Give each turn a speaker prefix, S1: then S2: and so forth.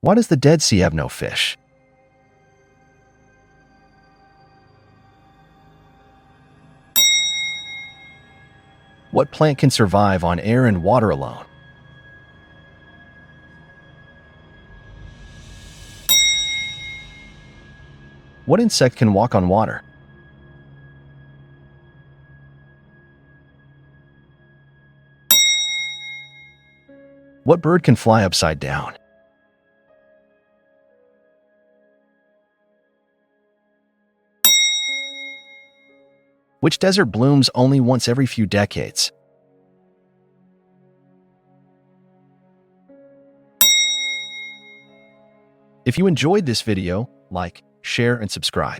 S1: Why does the Dead Sea have no fish? What plant can survive on air and water alone? What insect can walk on water? What bird can fly upside down? Which desert blooms only once every few decades? If you enjoyed this video, like, share, and subscribe.